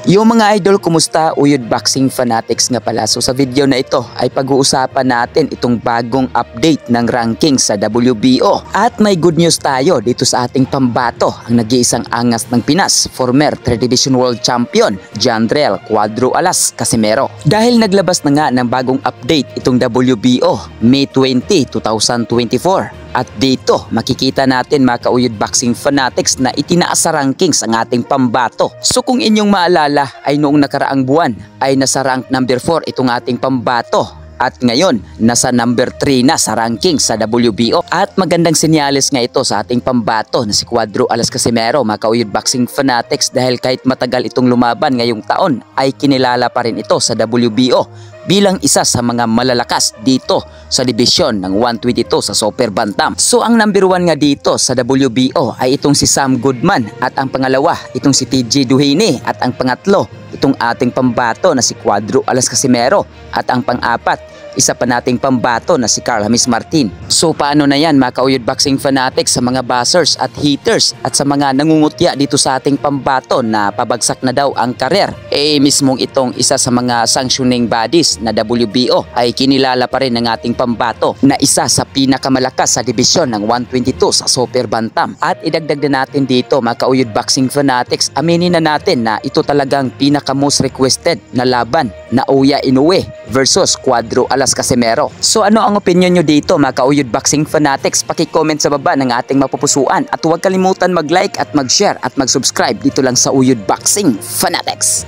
Yung mga idol, kumusta? Uyod Boxing Fanatics nga pala. So sa video na ito ay pag-uusapan natin itong bagong update ng ranking sa WBO. At may good news tayo dito sa ating pambato, ang nag-iisang angas ng Pinas, former 3 Division World Champion, Jandrel Cuadro Alas Casimero. Dahil naglabas na nga ng bagong update itong WBO, May 20, 2024. At dito, makikita natin mga kauyod Boxing Fanatics na itinaas sa rankings ang ating pambato. So kung inyong maalala ay noong nakaraang buwan ay nasa rank number 4 itong ating pambato. At ngayon, nasa number 3 na sa ranking sa WBO. At magandang senyales nga ito sa ating pambato na si Cuadro Alas Casimero, mga kauyod Boxing Fanatics, dahil kahit matagal itong lumaban ngayong taon ay kinilala pa rin ito sa WBO bilang isa sa mga malalakas dito sa dibisyon ng 122 sa Super Bantam. So ang number 1 nga dito sa WBO ay itong si Sam Goodman, at ang pangalawa itong si TJ Duhini, at ang pangatlo itong ating pambato na si Cuadro Alas Casimero, at ang pang-apat isa pa nating pambato na si Carl James Martin. So paano na yan mga kauyod Boxing Fanatics sa mga buzzers at haters at sa mga nangungutya dito sa ating pambato na pabagsak na daw ang karir? Eh mismong itong isa sa mga sanctioning bodies na WBO ay kinilala pa rin ng ating pambato na isa sa pinakamalakas sa dibisyon ng 122 sa Super Bantam. At idagdag na natin dito mga kauyod Boxing Fanatics, aminin na natin na ito talagang pinaka most requested na laban na Oya Inoue versus Cuadro Alas Casimero. So ano ang opinion nyo dito mga kauyod Boxing Fanatics? Paki-comment sa baba ng ating mapupusuan, at huwag kalimutan mag-like at mag-share at mag-subscribe dito lang sa Uyod Boxing Fanatics.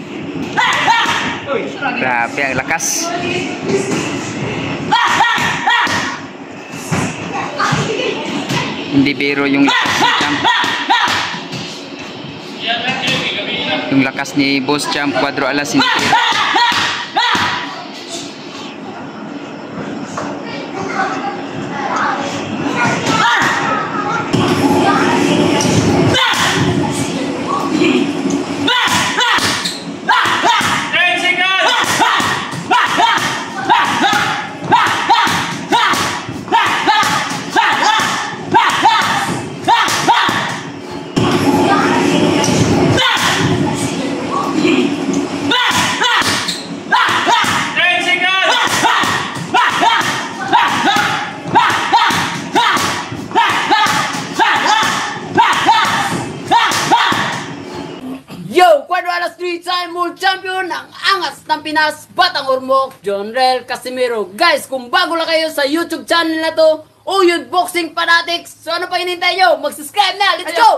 Grabe ang lakas. Hindi biro yung lakas ni Boss Champ Cuadro Alas, hindi biro. Yo! Cuadro Alas 3-time world champion ng angas ng Pinas, Batang Ormoc, Jandrel Casimero. Guys, kung bago lang kayo sa YouTube channel na to, Uyod Boxing Fanatics, so ano pa hinintay nyo? Mag-subscribe na! Let's go!